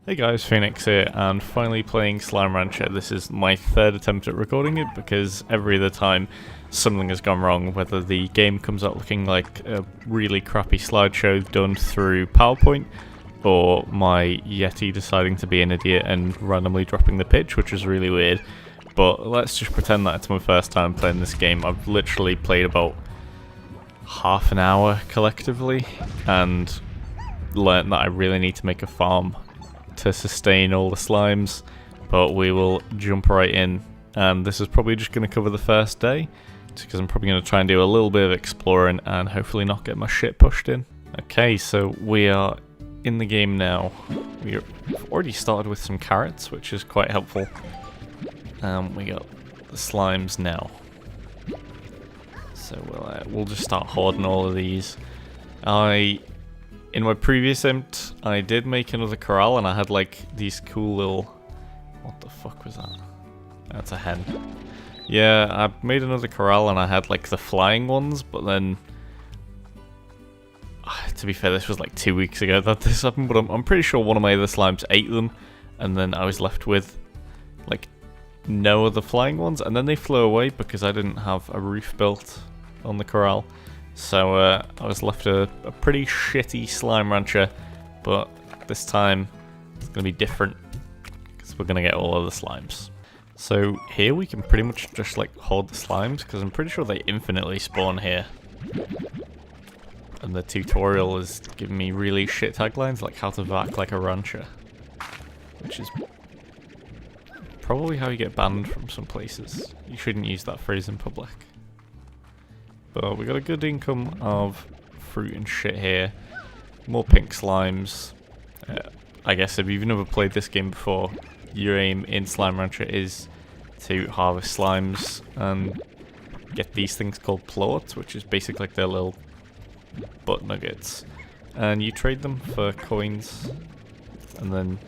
Hey guys, Phoenix here, and finally playing Slime Rancher. This is my third attempt at recording it because every other time something has gone wrong, whether the game comes out looking like a really crappy slideshow done through PowerPoint, or my Yeti deciding to be an idiot and randomly dropping the pitch, which is really weird. But let's just pretend that it's my first time playing this game. I've literally played about half an hour collectively, and learned that I really need to make a farm to sustain all the slimes, but we will jump right in, and this is probably just going to cover the first day because I'm probably going to try and do a little bit of exploring and hopefully not get my shit pushed in. Okay, so we are in the game now. We've already started with some carrots, which is quite helpful. We got the slimes now, so we'll just start hoarding all of these. In my previous attempt, I did make another corral, and I had like these cool little... What the fuck was that? That's a hen. Yeah, I made another corral, and I had like the flying ones, but then... To be fair, this was like 2 weeks ago that this happened, but I'm pretty sure one of my other slimes ate them, and then I was left with like no other flying ones, and then they flew away because I didn't have a roof built on the corral. So I was left a pretty shitty Slime Rancher, but this time it's going to be different because we're going to get all of the slimes. So here we can pretty much just like hoard the slimes because I'm pretty sure they infinitely spawn here. And the tutorial is giving me really shit taglines like how to vac like a rancher, which is probably how you get banned from some places. You shouldn't use that phrase in public. But we got a good income of fruit and shit here. More pink slimes. I guess if you've never played this game before, your aim in Slime Rancher is to harvest slimes and get these things called plorts, which is basically like their little butt nuggets. And you trade them for coins, and then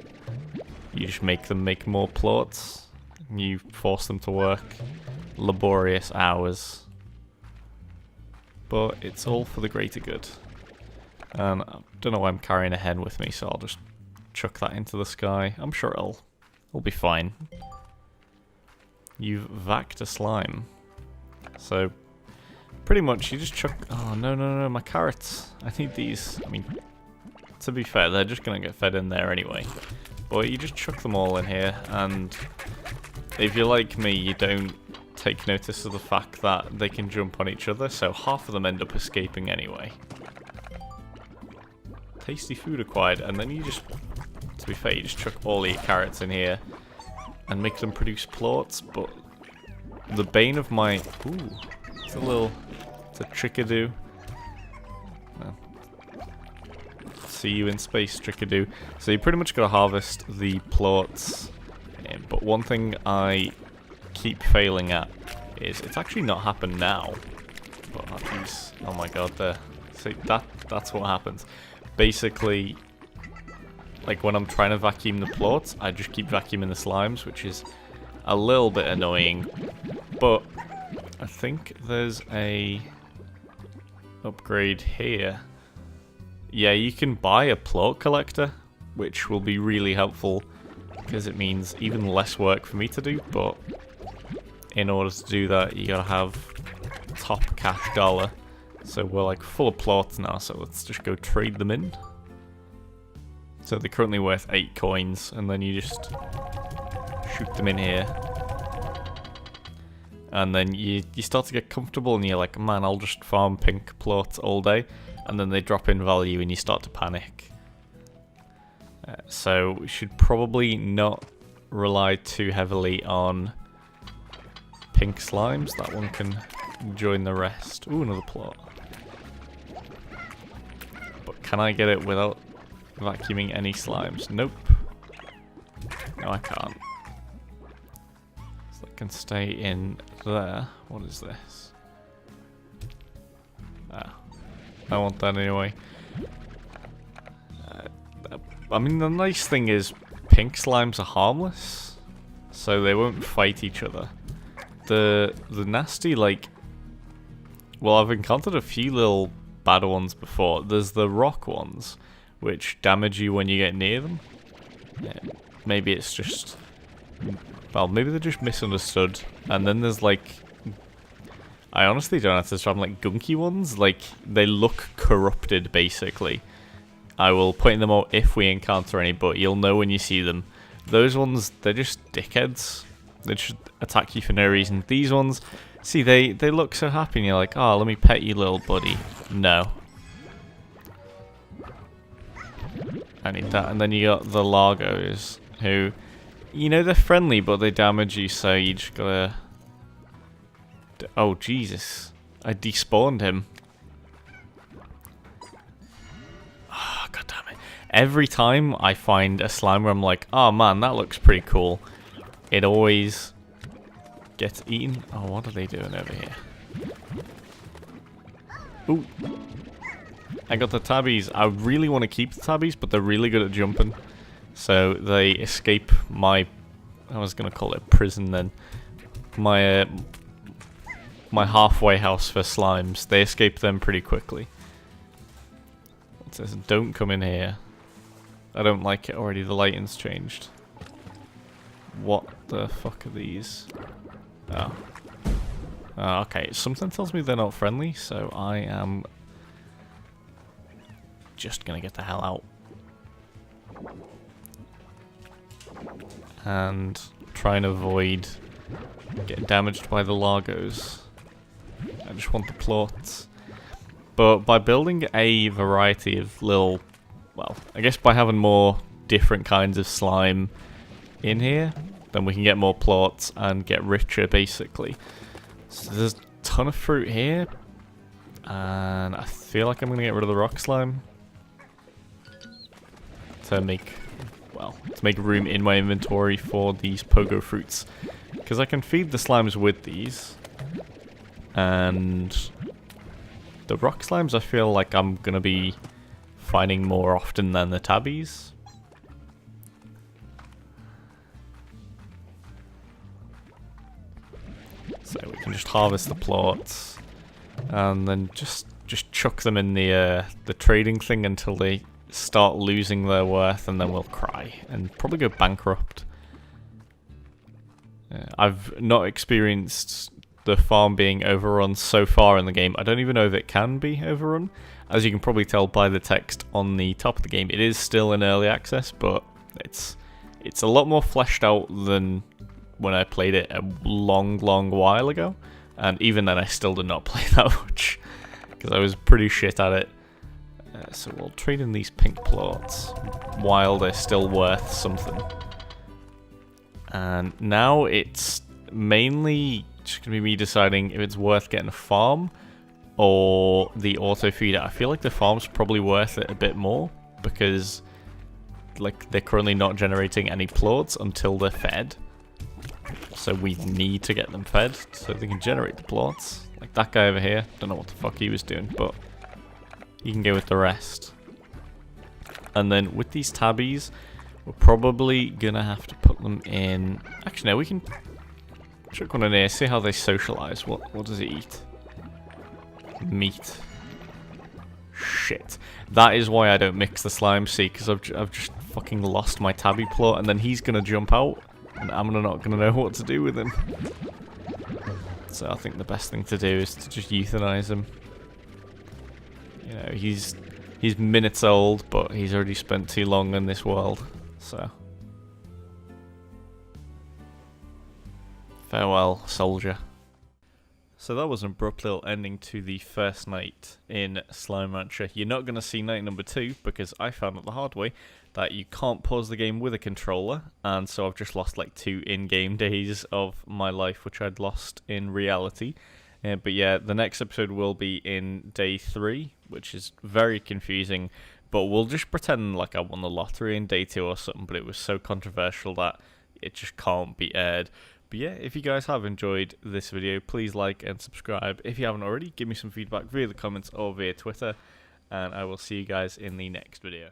you just make them make more plorts. And you force them to work laborious hours. But it's all for the greater good. And I don't know why I'm carrying a hen with me, so I'll just chuck that into the sky. I'm sure it'll be fine. You've vacked a slime. So, pretty much you just chuck... Oh, no, my carrots. I need these. I mean, to be fair, they're just going to get fed in there anyway. But you just chuck them all in here, and if you're like me, you don't take notice of the fact that they can jump on each other, so half of them end up escaping anyway. Tasty food acquired, and then you just, to be fair, you just chuck all your carrots in here and make them produce plorts, but the bane of my... Ooh, it's a chickadoo. Well, see you in space, chickadoo. So you pretty much got to harvest the plorts, but one thing I keep failing at is it's actually not happened now, but geez, oh my god, there. See, that's what happens. Basically, like when I'm trying to vacuum the plorts, I just keep vacuuming the slimes, which is a little bit annoying. But I think there's a upgrade here. Yeah, you can buy a plort collector, which will be really helpful because it means even less work for me to do, but in order to do that, you gotta have top cash dollar. So we're like full of plorts now, so let's just go trade them in. So they're currently worth 8 coins, and then you just shoot them in here. And then you start to get comfortable, and you're like, man, I'll just farm pink plorts all day. And then they drop in value, and you start to panic. So we should probably not rely too heavily on pink slimes. That one can join the rest. Ooh, another plot. But can I get it without vacuuming any slimes? Nope. No, I can't. So I can stay in there. What is this? Ah, I want that anyway. I mean, the nice thing is pink slimes are harmless, so they won't fight each other. The nasty, like... Well, I've encountered a few little bad ones before. There's the rock ones, which damage you when you get near them. Maybe it's just... Well, maybe they're just misunderstood. And then there's like... I honestly don't have to describe them, like gunky ones. Like, they look corrupted, basically. I will point them out if we encounter any, but you'll know when you see them. Those ones, they're just dickheads. They just attack you for no reason. These ones, see, they look so happy and you're like, oh, let me pet you, little buddy. No. I need that. And then you got the Largos, who, you know, they're friendly, but they damage you, so you just gotta... Oh, Jesus. I despawned him. Oh, God damn it. Every time I find a slime where I'm like, oh man, that looks pretty cool, it always gets eaten. Oh, what are they doing over here? Ooh. I got the tabbies. I really want to keep the tabbies, but they're really good at jumping. So they escape my... I was going to call it prison then. My halfway house for slimes. They escape them pretty quickly. It says, don't come in here. I don't like it already. The lighting's changed. What the fuck are these? Oh. Okay. Something tells me they're not friendly, so I am just gonna get the hell out. And try and avoid getting damaged by the Largos. I just want the plots. But by building a variety of little... Well, I guess by having more different kinds of slime in here, then we can get more plots and get richer, basically. So there's a ton of fruit here. And I feel like I'm going to get rid of the rock slime. To make... Well, to make room in my inventory for these pogo fruits. Because I can feed the slimes with these. And the rock slimes I feel like I'm going to be finding more often than the tabbies. So we can just harvest the plots. And then just chuck them in the trading thing until they start losing their worth, and then we'll cry and probably go bankrupt. I've not experienced the farm being overrun so far in the game. I don't even know if it can be overrun. As you can probably tell by the text on the top of the game, it is still in early access, but it's a lot more fleshed out than when I played it a long while ago. And even then I still did not play that much, because I was pretty shit at it. So we'll trade in these pink plots while they're still worth something. And now it's mainly just going to be me deciding if it's worth getting a farm or the auto feeder. I feel like the farm's probably worth it a bit more because like they're currently not generating any plots until they're fed. So we need to get them fed so they can generate the plots. Like that guy over here, don't know what the fuck he was doing, but you can go with the rest. And then with these tabbies, we're probably gonna have to put them in... Actually, no, we can chuck one in here, see how they socialize. What does it eat? Meat. Shit. That is why I don't mix the slime, see, because I've just fucking lost my tabby plot, and then he's gonna jump out, and I'm not gonna know what to do with him. So I think the best thing to do is to just euthanize him. You know, he's minutes old, but he's already spent too long in this world, so. Farewell, soldier. So that was an abrupt little ending to the first night in Slime Rancher. You're not going to see night number 2, because I found out the hard way that you can't pause the game with a controller, and so I've just lost like 2 in-game days of my life, which I'd lost in reality. But yeah, the next episode will be in day 3, which is very confusing, but we'll just pretend like I won the lottery in day 2 or something, but it was so controversial that it just can't be aired. But yeah, if you guys have enjoyed this video, please like and subscribe. If you haven't already, give me some feedback via the comments or via Twitter, and I will see you guys in the next video.